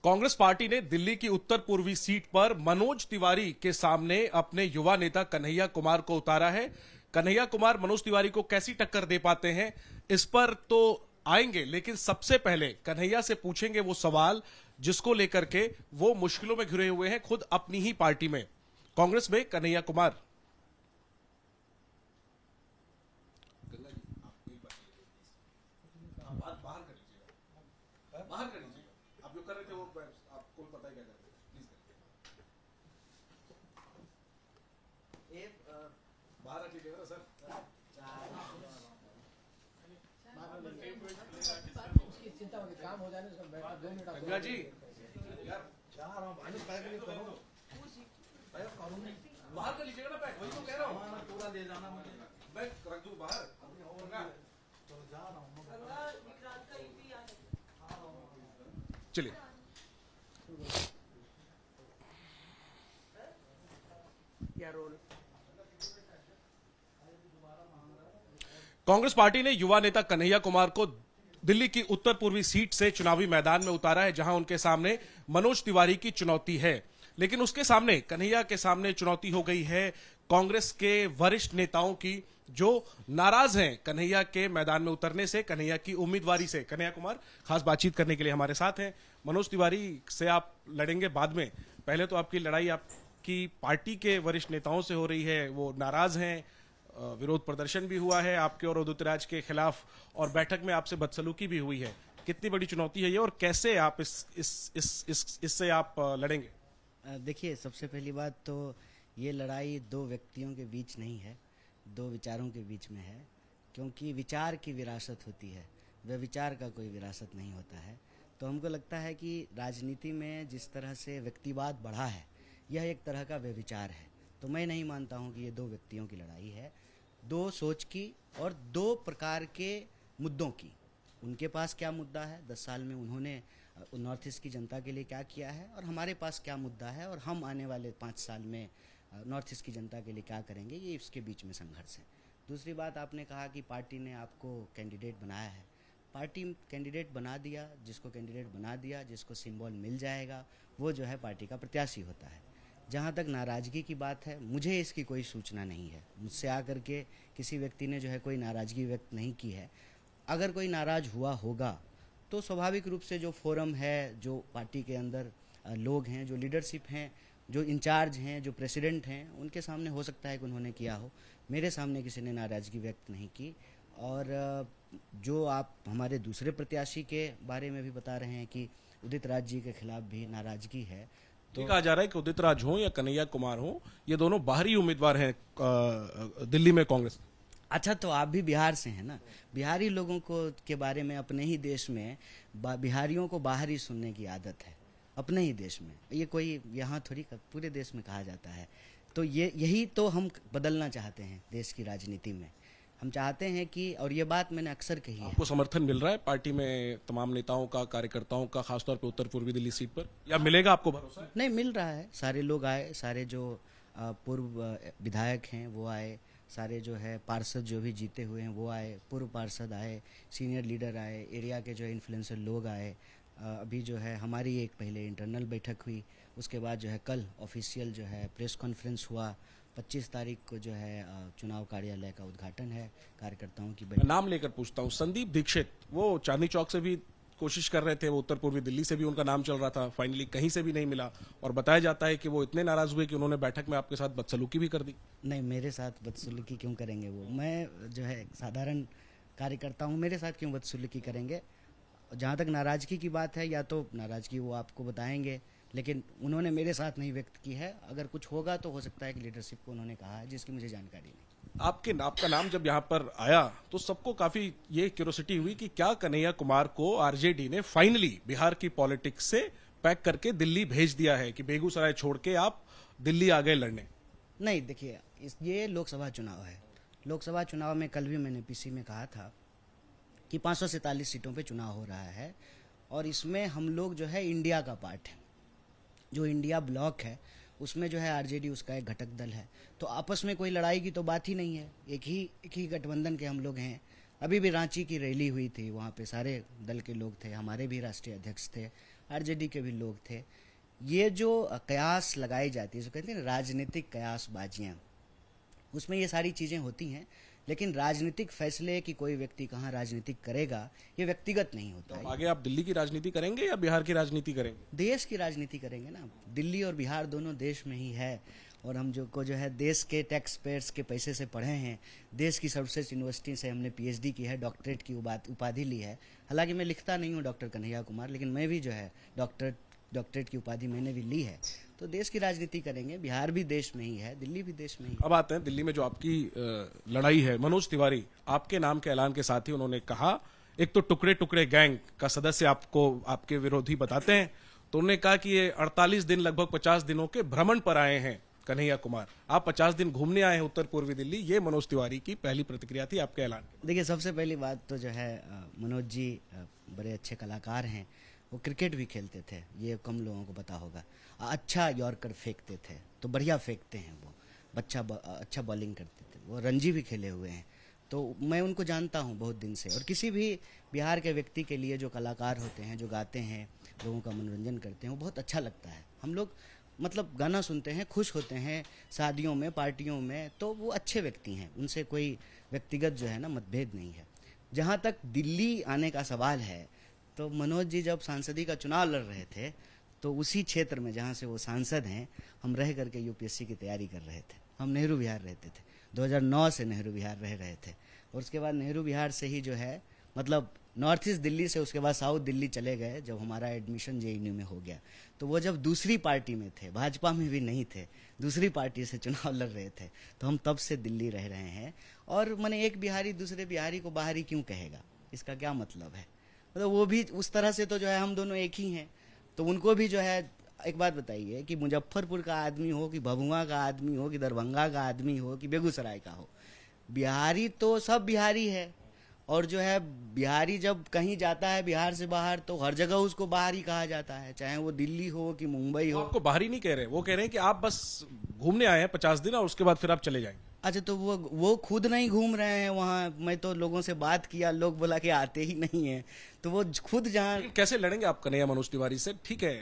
Congress party ने दिल्ली की उत्तर पूर्वी सीट पर मनोज तिवारी के सामने अपने युवा नेता कन्हैया कुमार को उतारा है। कन्हैया कुमार मनोज तिवारी को कैसी टक्कर दे पाते हैं, इस पर तो आएंगे, लेकिन सबसे पहले कन्हैया से पूछेंगे वो सवाल जिसको लेकर के वो मुश्किलों में घिरे हुए हैं खुद अपनी ही पार्टी में। कांग्रेस में कन्हैया कुमार। बाहर कर लीजिए, आप जो कर रहे थे वो आपको पता है क्या कर रहे थे, प्लीज करिए। बाहर रख लीजिएगा ना सर। काम हो जाने से बैठा 2 मिनट गंगा जी यार जा रहा हूँ भाई, पैक नहीं करो, पैक करूँ नहीं, बाहर कर लीजिएगा ना पैक, वही तो कह रहा हूँ। पूरा ले जाना मुझे, मैं रख दूं बाहर, तो जा रहा हूँ। चलिए। कांग्रेस पार्टी ने युवा नेता कन्हैया कुमार को दिल्ली की उत्तर पूर्वी सीट से चुनावी मैदान में उतारा है, जहां उनके सामने मनोज तिवारी की चुनौती है। लेकिन उसके सामने, कन्हैया के सामने चुनौती हो गई है कांग्रेस के वरिष्ठ नेताओं की, जो नाराज हैं कन्हैया के मैदान में उतरने से, कन्हैया की उम्मीदवारी से। कन्हैया कुमार खास बातचीत करने के लिए हमारे साथ हैं। मनोज तिवारी से आप लड़ेंगे बाद में, पहले तो आपकी लड़ाई आपकी पार्टी के वरिष्ठ नेताओं से हो रही है, वो नाराज हैं, विरोध प्रदर्शन भी हुआ है आपके और उदित राज के खिलाफ, और बैठक में आपसे बदसलूकी भी हुई है। कितनी बड़ी चुनौती है ये, और कैसे आप इससे आप लड़ेंगे? देखिए, सबसे पहली बात तो ये लड़ाई दो व्यक्तियों के बीच नहीं है, दो विचारों के बीच में है, क्योंकि विचार की विरासत होती है, व्यभिचार का कोई विरासत नहीं होता है। तो हमको लगता है कि राजनीति में जिस तरह से व्यक्तिवाद बढ़ा है, यह एक तरह का व्यभिचार है। तो मैं नहीं मानता हूं कि ये दो व्यक्तियों की लड़ाई है, दो सोच की और दो प्रकार के मुद्दों की। उनके पास क्या मुद्दा है, 10 साल में उन्होंने नॉर्थ ईस्ट की जनता के लिए क्या किया है, और हमारे पास क्या मुद्दा है, और हम आने वाले 5 साल में नॉर्थ ईस्ट की जनता के लिए क्या करेंगे, ये इसके बीच में संघर्ष है। दूसरी बात, आपने कहा कि पार्टी ने आपको कैंडिडेट बनाया है। पार्टी कैंडिडेट बना दिया, जिसको कैंडिडेट बना दिया, जिसको सिंबल मिल जाएगा, वो जो है पार्टी का प्रत्याशी होता है। जहाँ तक नाराज़गी की बात है, मुझे इसकी कोई सूचना नहीं है, मुझसे आकर के किसी व्यक्ति ने जो है कोई नाराज़गी व्यक्त नहीं की है। अगर कोई नाराज़ हुआ होगा तो स्वाभाविक रूप से जो फोरम है, जो पार्टी के अंदर लोग हैं, जो लीडरशिप हैं, जो इंचार्ज हैं, जो प्रेसिडेंट हैं, उनके सामने हो सकता है कि उन्होंने किया हो। मेरे सामने किसी ने नाराज़गी व्यक्त नहीं की। और जो आप हमारे दूसरे प्रत्याशी के बारे में भी बता रहे हैं कि उदित राज जी के खिलाफ भी नाराज़गी है, तो कहा जा रहा है कि उदित राज हो या कन्हैया कुमार हो, ये दोनों बाहरी उम्मीदवार हैं दिल्ली में कांग्रेस। अच्छा, तो आप भी बिहार से हैं ना। बिहारी लोगों को के बारे में अपने ही देश में बिहारियों को बाहरी सुनने की आदत है, अपने ही देश में। ये कोई यहाँ थोड़ी पूरे देश में कहा जाता है। तो यही तो हम बदलना चाहते हैं देश की राजनीति में। हम चाहते हैं कि, और ये बात मैंने अक्सर कही है। आपको समर्थन मिल रहा है पार्टी में तमाम नेताओं का, कार्यकर्ताओं का, खासतौर पे उत्तर पूर्वी दिल्ली सीट पर, या मिलेगा आपको भरोसा? नहीं, मिल रहा है। सारे लोग आए, सारे जो पूर्व विधायक हैं वो आए, सारे जो है पार्षद जो भी जीते हुए हैं वो आए, पूर्व पार्षद आए, सीनियर लीडर आए, एरिया के जो इन्फ्लुएंसर लोग आए। अभी जो है हमारी एक पहले इंटरनल बैठक हुई, उसके बाद जो है कल ऑफिशियल जो है प्रेस कॉन्फ्रेंस हुआ। 25 तारीख को जो है चुनाव कार्यालय का उद्घाटन है, कार्यकर्ताओं की बैठक। नाम लेकर पूछता हूँ, संदीप दीक्षित, वो चांदनी चौक से भी कोशिश कर रहे थे, वो उत्तर पूर्वी दिल्ली से भी उनका नाम चल रहा था, फाइनली कहीं से भी नहीं मिला, और बताया जाता है कि वो इतने नाराज हुए कि उन्होंने बैठक में आपके साथ बदसलूकी भी कर दी। नहीं, मेरे साथ बदसलूकी क्यों करेंगे वो? मैं जो है साधारण कार्यकर्ता हूँ, मेरे साथ क्यों बदसलूकी करेंगे? जहाँ तक नाराज़गी की बात है, या तो नाराज़गी वो आपको बताएंगे, लेकिन उन्होंने मेरे साथ नहीं व्यक्त की है। अगर कुछ होगा तो हो सकता है कि लीडरशिप को उन्होंने कहा है, जिसकी मुझे जानकारी नहीं। आपका नाम जब यहाँ पर आया तो सबको काफी ये क्यूरियोसिटी हुई कि क्या कन्हैया कुमार को आरजेडी ने फाइनली बिहार की पॉलिटिक्स से पैक करके दिल्ली भेज दिया है, कि बेगूसराय छोड़ के आप दिल्ली आ गए लड़ने? नहीं, देखिए, ये लोकसभा चुनाव है। लोकसभा चुनाव में कल भी मैंने पीसी में कहा था कि 547 सीटों पे चुनाव हो रहा है, और इसमें हम लोग जो है इंडिया का पार्ट है। जो इंडिया ब्लॉक है उसमें जो है आरजेडी उसका एक घटक दल है। तो आपस में कोई लड़ाई की तो बात ही नहीं है, एक ही गठबंधन के हम लोग हैं। अभी भी रांची की रैली हुई थी, वहाँ पे सारे दल के लोग थे, हमारे भी राष्ट्रीय अध्यक्ष थे, आरजेडी के भी लोग थे। ये जो कयास लगाई जाती है, जो कहते हैं ना राजनीतिक कयासबाजियां, उसमें ये सारी चीजें होती हैं, लेकिन राजनीतिक फैसले कि कोई व्यक्ति कहाँ राजनीतिक करेगा ये व्यक्तिगत नहीं होता है। तो आगे आप दिल्ली की राजनीति करेंगे या बिहार की राजनीति करेंगे? देश की राजनीति करेंगे ना। दिल्ली और बिहार दोनों देश में ही है, और हम जो है देश के टैक्स पेयर्स के पैसे से पढ़े हैं, देश की सर्वश्रेष्ठ यूनिवर्सिटी से हमने पीएचडी की है, डॉक्टरेट की उपाधि ली है। हालांकि मैं लिखता नहीं हूँ डॉक्टर कन्हैया कुमार, लेकिन मैं भी जो है डॉक्टरेट की उपाधि मैंने भी ली है। तो देश की राजनीति करेंगे, बिहार भी देश में ही है, दिल्ली भी देश में ही। अब आते हैं दिल्ली में जो आपकी लड़ाई है। मनोज तिवारी आपके नाम के ऐलान के साथ ही उन्होंने कहा, एक तो टुकड़े टुकड़े गैंग का सदस्य आपको आपके विरोधी बताते हैं, तो उन्होंने कहा कि ये 48 दिन लगभग 50 दिनों के भ्रमण पर आए हैं कन्हैया कुमार, आप 50 दिन घूमने आए हैं उत्तर पूर्वी दिल्ली। ये मनोज तिवारी की पहली प्रतिक्रिया थी आपके ऐलान की। देखिए, सबसे पहली बात तो जो है मनोज जी बड़े अच्छे कलाकार हैं, वो क्रिकेट भी खेलते थे, ये कम लोगों को पता होगा। अच्छा यॉर्कर फेंकते थे, तो बढ़िया फेंकते हैं वो, अच्छा बॉलिंग करते थे, वो रणजी भी खेले हुए हैं, तो मैं उनको जानता हूँ बहुत दिन से। और किसी भी बिहार के व्यक्ति के लिए जो कलाकार होते हैं, जो गाते हैं, लोगों का मनोरंजन करते हैं, वो बहुत अच्छा लगता है। हम लोग मतलब गाना सुनते हैं, खुश होते हैं, शादियों में, पार्टियों में, तो वो अच्छे व्यक्ति हैं, उनसे कोई व्यक्तिगत जो है ना मतभेद नहीं है। जहाँ तक दिल्ली आने का सवाल है, तो मनोज जी जब सांसदी का चुनाव लड़ रहे थे, तो उसी क्षेत्र में जहाँ से वो सांसद हैं, हम रह करके यूपीएससी की तैयारी कर रहे थे। हम नेहरू विहार रहते थे, 2009 से नेहरू विहार रह रहे थे, और उसके बाद नेहरू विहार से ही जो है मतलब नॉर्थ ईस्ट दिल्ली से उसके बाद साउथ दिल्ली चले गए। जब हमारा एडमिशन जेएनयू में हो गया, तो वो जब दूसरी पार्टी में थे, भाजपा में भी नहीं थे, दूसरी पार्टी से चुनाव लड़ रहे थे, तो हम तब से दिल्ली रह रहे हैं। और मैंने एक बिहारी दूसरे बिहारी को बाहरी क्यों कहेगा, इसका क्या मतलब है? मतलब वो भी उस तरह से तो जो है हम दोनों एक ही हैं, तो उनको भी जो है एक बात बताइए कि मुजफ्फरपुर का आदमी हो, कि भभुआ का आदमी हो, कि दरभंगा का आदमी हो, कि बेगूसराय का हो, बिहारी तो सब बिहारी है। और जो है बिहारी जब कहीं जाता है बिहार से बाहर, तो हर जगह उसको बाहरी कहा जाता है, चाहे वो दिल्ली हो कि मुंबई हो। आपको बाहरी नहीं कह रहे, वो कह रहे हैं कि आप बस घूमने आए हैं 50 दिन और उसके बाद फिर आप चले जाएंगे। अच्छा, तो वो खुद नहीं घूम रहे हैं वहाँ। मैं तो लोगों से बात किया, लोग बोला कि आते ही नहीं है, तो वो खुद जहाँ। कैसे लड़ेंगे आप कन्हैया मनोज तिवारी से? ठीक है,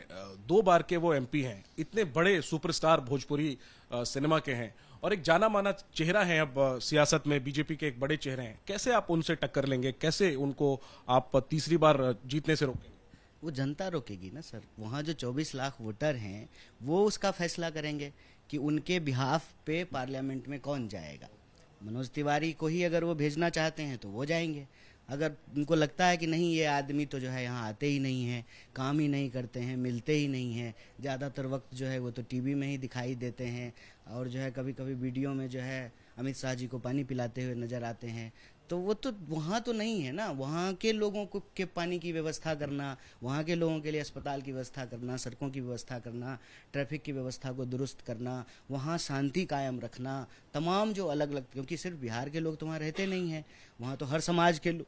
2 बार के वो एमपी हैं, इतने बड़े सुपरस्टार भोजपुरी सिनेमा के हैं, और एक जाना माना चेहरा है अब सियासत में, बीजेपी के एक बड़े चेहरे हैं। कैसे आप उनसे टक्कर लेंगे? कैसे उनको आप तीसरी बार जीतने से रोकेंगे? वो जनता रोकेगी ना सर। वहाँ जो 24 लाख वोटर हैं, वो उसका फैसला करेंगे कि उनके बिहाफ पे पार्लियामेंट में कौन जाएगा। मनोज तिवारी को ही अगर वो भेजना चाहते हैं तो वो जाएंगे। अगर उनको लगता है कि नहीं, ये आदमी तो जो है यहाँ आते ही नहीं है, काम ही नहीं करते हैं, मिलते ही नहीं हैं, ज़्यादातर वक्त जो है वो तो टीवी में ही दिखाई देते हैं, और जो है कभी कभी वीडियो में जो है अमित शाह जी को पानी पिलाते हुए नजर आते हैं, तो वो तो वहाँ तो नहीं है ना। वहाँ के लोगों को के पानी की व्यवस्था करना, वहाँ के लोगों के लिए अस्पताल की व्यवस्था करना, सड़कों की व्यवस्था करना, ट्रैफिक की व्यवस्था को दुरुस्त करना, वहाँ शांति कायम रखना, तमाम जो अलग अलग, क्योंकि सिर्फ बिहार के लोग तो वहाँ रहते नहीं हैं, वहाँ तो हर समाज के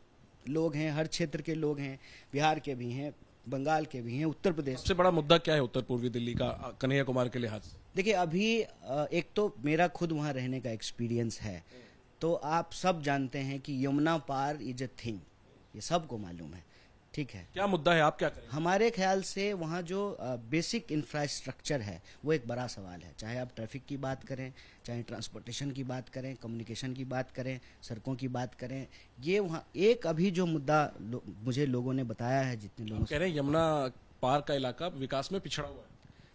लोग हैं, हर क्षेत्र के लोग हैं, बिहार के भी हैं, बंगाल के भी हैं, उत्तर प्रदेश। सबसे बड़ा मुद्दा क्या है उत्तर पूर्वी दिल्ली का कन्हैया कुमार के लिहाज से? देखिए, अभी एक तो मेरा खुद वहाँ रहने का एक्सपीरियंस है, तो आप सब जानते हैं कि यमुना पार इज अ थिंग, ये सबको मालूम है, ठीक है। क्या मुद्दा है, आप क्या करें? हमारे ख्याल से वहाँ जो बेसिक इंफ्रास्ट्रक्चर है वो एक बड़ा सवाल है। चाहे आप ट्रैफिक की बात करें, चाहे ट्रांसपोर्टेशन की बात करें, कम्युनिकेशन की बात करें, सड़कों की बात करें, ये वहाँ एक अभी जो मुद्दा मुझे लोगों ने बताया है, जितने लोगों कह रहे हैं यमुना पार का इलाका विकास में पिछड़ा हुआ है।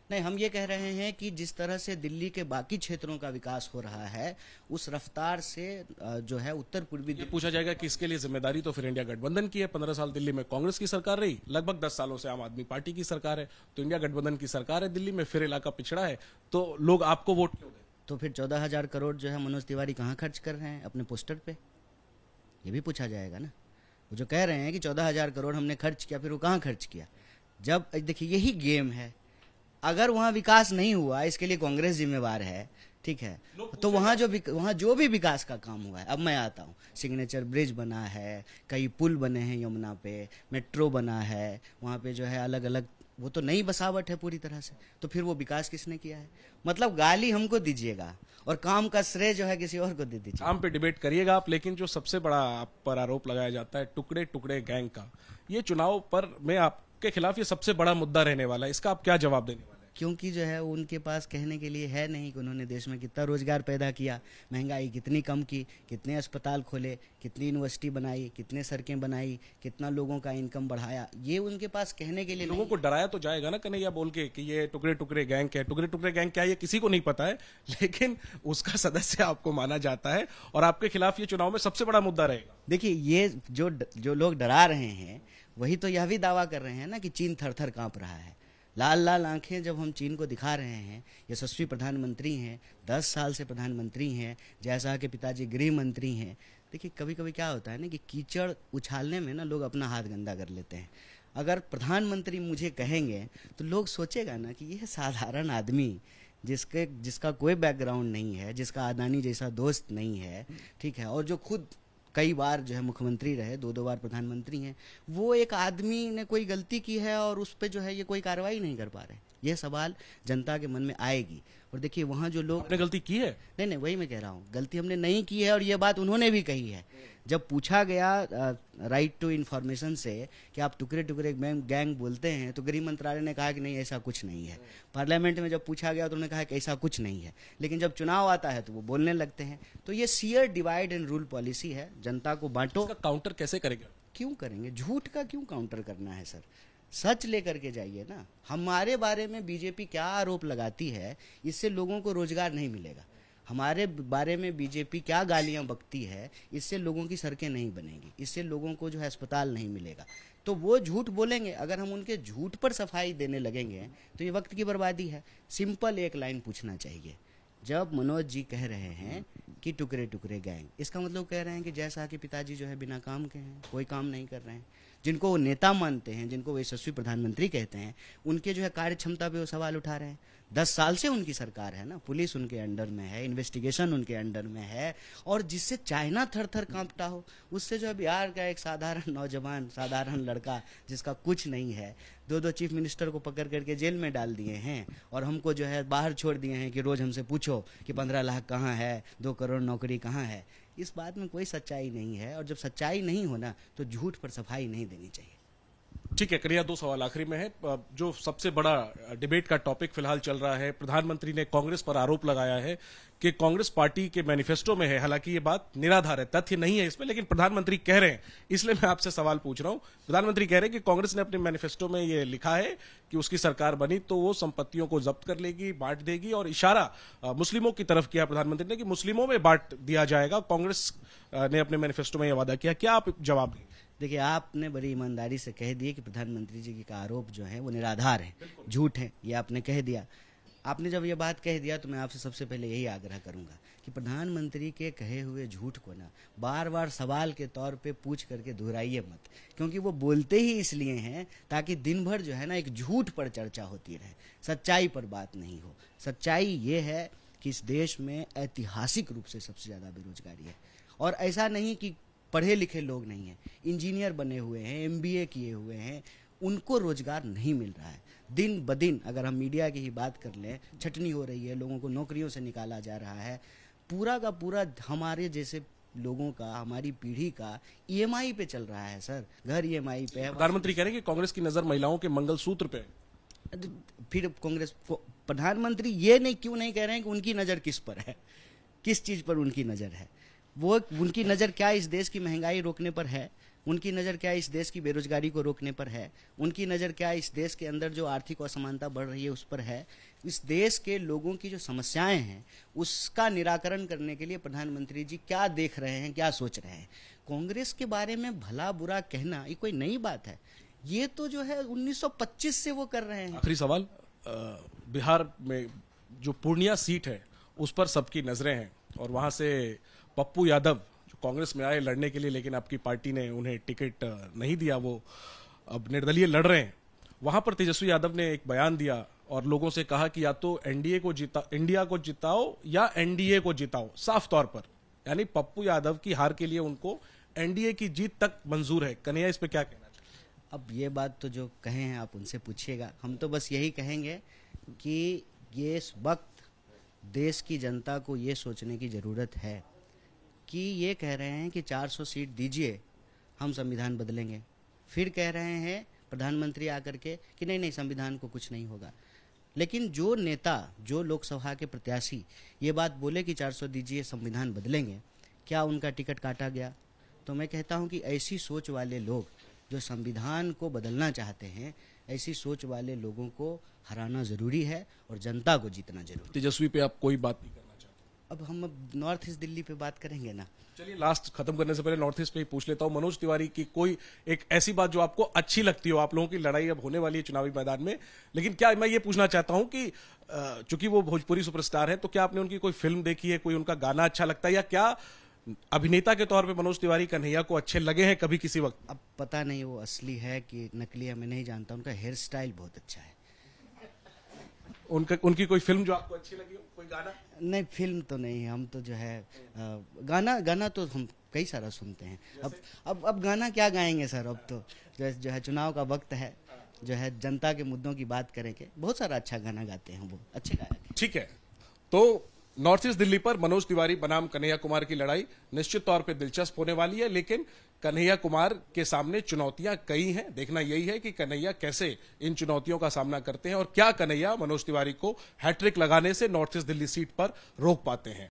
नहीं, हम ये कह रहे हैं कि जिस तरह से दिल्ली के बाकी क्षेत्रों का विकास हो रहा है, उस रफ्तार से जो है उत्तर पूर्वी। ये पूछा जाएगा कि इसके लिए जिम्मेदारी तो फिर इंडिया गठबंधन की है। 15 साल दिल्ली में कांग्रेस की सरकार रही, लगभग 10 सालों से आम आदमी पार्टी की सरकार है, तो इंडिया गठबंधन की सरकार है दिल्ली में, फिर इलाका पिछड़ा है, तो लोग आपको वोट क्यों दें? तो फिर 14,000 करोड़ जो है मनोज तिवारी कहाँ खर्च कर रहे हैं अपने पोस्टर पे, ये भी पूछा जाएगा ना। वो जो कह रहे हैं कि 14,000 करोड़ हमने खर्च किया, फिर वो कहाँ खर्च किया? जब देखिए यही गेम है, अगर वहाँ विकास नहीं हुआ, इसके लिए कांग्रेस जिम्मेवार है, ठीक है, तो वहाँ जो भी विकास का काम हुआ है, अब मैं आता हूँ, सिग्नेचर ब्रिज बना है, कई पुल बने हैं यमुना पे, मेट्रो बना है, वहाँ पे जो है अलग अलग, वो तो नई बसावट है पूरी तरह से, तो फिर वो विकास किसने किया है? मतलब गाली हमको दीजिएगा और काम का श्रेय जो है किसी और को दे दीजिए। काम पे डिबेट करिएगा आप, लेकिन जो सबसे बड़ा आप पर आरोप लगाया जाता है टुकड़े टुकड़े गैंग का, ये चुनाव पर में आप आपके खिलाफ ये सबसे बड़ा मुद्दा रहने वाला है, इसका आप क्या जवाब देने वाले हैं? क्योंकि जो है उनके पास कहने के लिए है नहीं कि उन्होंने देश में कितना रोजगार पैदा किया, महंगाई कितनी कम की, कितने अस्पताल खोले, कितनी यूनिवर्सिटी बनाई, कितने सड़कें बनाई, कितना लोगों का इनकम बढ़ाया, ये उनके पास कहने के लिए लोगों को डराया तो जाएगा ना कन्हैया बोल के कि ये टुकड़े टुकड़े गैंग है। टुकड़े टुकड़े गैंग क्या है ये किसी को नहीं पता है, लेकिन उसका सदस्य आपको माना जाता है और आपके खिलाफ ये चुनाव में सबसे बड़ा मुद्दा रहेगा। देखिए, ये जो लोग डरा रहे हैं वही तो यह भी दावा कर रहे हैं ना कि चीन थर थर कांप रहा है। लाल लाल आंखें जब हम चीन को दिखा रहे हैं, यशस्वी प्रधानमंत्री हैं, 10 साल से प्रधानमंत्री हैं, जयशाह के पिताजी गृह मंत्री हैं। देखिए, कभी कभी क्या होता है ना कि कीचड़ उछालने में ना लोग अपना हाथ गंदा कर लेते हैं। अगर प्रधानमंत्री मुझे कहेंगे तो लोग सोचेगा ना कि यह साधारण आदमी जिसका कोई बैकग्राउंड नहीं है, जिसका अदानी जैसा दोस्त नहीं है, ठीक है, और जो खुद कई बार जो है मुख्यमंत्री रहे, 2 बार प्रधानमंत्री हैं, वो एक आदमी ने कोई गलती की है और उस पर जो है ये कोई कार्रवाई नहीं कर पा रहे। ये सवाल जनता के मन में आएगी। और देखिए, वहाँ जो लोग आपने गलती की है? नहीं, वही मैं कह रहा हूँ, गलती हमने नहीं की है और ये बात उन्होंने भी कही है। जब पूछा गया राइट टू इन्फॉर्मेशन से कि आप टुकड़े टुकड़े गैंग बोलते हैं, तो गृह मंत्रालय ने कहा कि नहीं, ऐसा कुछ नहीं है। पार्लियामेंट में जब पूछा गया तो उन्होंने कहा कि ऐसा कुछ नहीं है, लेकिन जब चुनाव आता है तो वो बोलने लगते हैं। तो ये share divide and rule policy है, जनता को बांटो। इसका काउंटर कैसे करेगा? क्यों करेंगे? झूठ का क्यों काउंटर करना है सर? सच लेकर के जाइए ना। हमारे बारे में बीजेपी क्या आरोप लगाती है, इससे लोगों को रोजगार नहीं मिलेगा। हमारे बारे में बीजेपी क्या गालियां बकती है, इससे लोगों की सड़कें नहीं बनेगी, इससे लोगों को जो है अस्पताल नहीं मिलेगा। तो वो झूठ बोलेंगे। अगर हम उनके झूठ पर सफाई देने लगेंगे तो ये वक्त की बर्बादी है। सिंपल एक लाइन पूछना चाहिए। जब मनोज जी कह रहे हैं कि टुकड़े टुकड़े गैंग, इसका मतलब कह रहे हैं कि जयशाह के पिताजी जो है बिना काम के हैं, कोई काम नहीं कर रहे हैं। जिनको वो नेता मानते हैं, जिनको वो यशस्वी प्रधानमंत्री कहते हैं, उनके जो है कार्य क्षमता पे वो सवाल उठा रहे हैं। 10 साल से उनकी सरकार है ना, पुलिस उनके अंडर में है, इन्वेस्टिगेशन उनके अंडर में है, और जिससे चाइना थर थर कांपता हो, उससे जो है बिहार का एक साधारण नौजवान, साधारण लड़का जिसका कुछ नहीं है, 2 चीफ मिनिस्टर को पकड़ करके जेल में डाल दिए हैं और हमको जो है बाहर छोड़ दिए हैं कि रोज हमसे पूछो कि 15 लाख कहाँ है, 2 करोड़ नौकरी कहाँ है। इस बात में कोई सच्चाई नहीं है, और जब सच्चाई नहीं होना तो झूठ पर सफाई नहीं देनी चाहिए। ठीक है कन्हैया, 2 सवाल आखिरी में है। जो सबसे बड़ा डिबेट का टॉपिक फिलहाल चल रहा है, प्रधानमंत्री ने कांग्रेस पर आरोप लगाया है कि कांग्रेस पार्टी के मैनिफेस्टो में है, हालांकि ये बात निराधार है, तथ्य नहीं है इसमें, लेकिन प्रधानमंत्री कह रहे हैं, इसलिए मैं आपसे सवाल पूछ रहा हूं। प्रधानमंत्री कह रहे हैं कि कांग्रेस ने अपने मैनिफेस्टो में ये लिखा है कि उसकी सरकार बनी तो वो संपत्तियों को जब्त कर लेगी, बांट देगी, और इशारा मुस्लिमों की तरफ किया प्रधानमंत्री ने कि मुस्लिमों में बांट दिया जाएगा। कांग्रेस ने अपने मैनिफेस्टो में यह वादा किया, क्या आप जवाब देंगे? देखिए, आपने बड़ी ईमानदारी से कह दिए कि प्रधानमंत्री जी का आरोप जो है वो निराधार है, झूठ है, ये आपने कह दिया। आपने जब ये बात कह दिया तो मैं आपसे सबसे पहले यही आग्रह करूंगा कि प्रधानमंत्री के कहे हुए झूठ को ना बार बार सवाल के तौर पे पूछ करके दोहराइए मत, क्योंकि वो बोलते ही इसलिए हैं ताकि दिन भर जो है ना एक झूठ पर चर्चा होती रहे, सच्चाई पर बात नहीं हो। सच्चाई ये है कि इस देश में ऐतिहासिक रूप से सबसे ज़्यादा बेरोजगारी है, और ऐसा नहीं कि पढ़े लिखे लोग नहीं हैं, इंजीनियर बने हुए हैं, MBA किए हुए हैं, उनको रोजगार नहीं मिल रहा है। दिन ब दिन, अगर हम मीडिया की ही बात कर लें, छटनी हो रही है, लोगों को नौकरियों से निकाला जा रहा है। पूरा का पूरा हमारे जैसे लोगों का, हमारी पीढ़ी का EMI पे चल रहा है सर, घर EMI पे है। प्रधानमंत्री कह रहे हैं कि कांग्रेस की नजर महिलाओं के मंगलसूत्र पे। फिर कांग्रेस प्रधानमंत्री ये नहीं क्यों नहीं कह रहे हैं कि उनकी नजर किस पर है, किस चीज पर उनकी नजर है? वो उनकी नजर क्या इस देश की महंगाई रोकने पर है? उनकी नजर क्या इस देश की बेरोजगारी को रोकने पर है? उनकी नजर क्या इस देश के अंदर जो आर्थिक असमानता बढ़ रही है उस पर है? इस देश के लोगों की जो समस्याएं हैं उसका निराकरण करने के लिए प्रधानमंत्री जी क्या देख रहे हैं, क्या सोच रहे हैं? कांग्रेस के बारे में भला बुरा कहना ये कोई नई बात है, ये तो जो है 1925 से वो कर रहे हैं। आखिरी सवाल, बिहार में जो पूर्णिया सीट है उस पर सबकी नजरें हैं, और वहां से पप्पू यादव जो कांग्रेस में आए लड़ने के लिए, लेकिन आपकी पार्टी ने उन्हें टिकट नहीं दिया, वो अब निर्दलीय लड़ रहे हैं। वहां पर तेजस्वी यादव ने एक बयान दिया और लोगों से कहा कि या तो इंडिया को जिताओ या NDA को जिताओ, साफ तौर पर। यानी पप्पू यादव की हार के लिए उनको NDA की जीत तक मंजूर है। कन्हैया, इस पे क्या कहना चाहिए? अब ये बात तो जो कहे हैं आप उनसे पूछिएगा, हम तो बस यही कहेंगे कि ये इस वक्त देश की जनता को ये सोचने की जरूरत है कि ये कह रहे हैं कि 400 सीट दीजिए, हम संविधान बदलेंगे। फिर कह रहे हैं प्रधानमंत्री आकर के कि नहीं नहीं संविधान को कुछ नहीं होगा। लेकिन जो नेता, जो लोकसभा के प्रत्याशी ये बात बोले कि 400 दीजिए संविधान बदलेंगे, क्या उनका टिकट काटा गया? तो मैं कहता हूं कि ऐसी सोच वाले लोग जो संविधान को बदलना चाहते हैं, ऐसी सोच वाले लोगों को हराना जरूरी है और जनता को जीतना जरूरी है। तेजस्वी पे आप कोई बात नहीं करना चाहते? अब हम नॉर्थ ईस्ट दिल्ली पे बात करेंगे ना। चलिए लास्ट खत्म करने से पहले नॉर्थ ईस्ट पे ही पूछ लेता हूं, मनोज तिवारी की कोई एक ऐसी बात जो आपको अच्छी लगती हो? आप लोगों की लड़ाई अब होने वाली है चुनावी मैदान में, लेकिन क्या मैं ये पूछना चाहता हूं कि चूंकि वो भोजपुरी सुपरस्टार हैं, तो क्या आपने उनकी कोई फिल्म देखी है, कोई उनका गाना अच्छा लगता है, या क्या अभिनेता के तौर पे मनोज तिवारी कन्हैया को अच्छे लगे हैं कभी किसी वक्त? अब पता नहीं वो असली है कि नकली है, मैं नहीं जानता। उनका हेयर स्टाइल बहुत अच्छा है। उनकी कोई फिल्म जो आपको अच्छी लगी हो, कोई गाना? नहीं, फिल्म तो नहीं, हम तो जो है गाना तो हम कई सारा सुनते हैं। अब गाना क्या गाएंगे सर? अब तो जो है चुनाव का वक्त है, जो है जनता के मुद्दों की बात करेंगे। बहुत सारा अच्छा गाना गाते हैं, वो अच्छे गायक हैं। ठीक है, तो नॉर्थ ईस्ट दिल्ली पर मनोज तिवारी बनाम कन्हैया कुमार की लड़ाई निश्चित तौर पे दिलचस्प होने वाली है, लेकिन कन्हैया कुमार के सामने चुनौतियां कई हैं। देखना यही है कि कन्हैया कैसे इन चुनौतियों का सामना करते हैं और क्या कन्हैया मनोज तिवारी को हैट्रिक लगाने से नॉर्थ ईस्ट दिल्ली सीट पर रोक पाते हैं।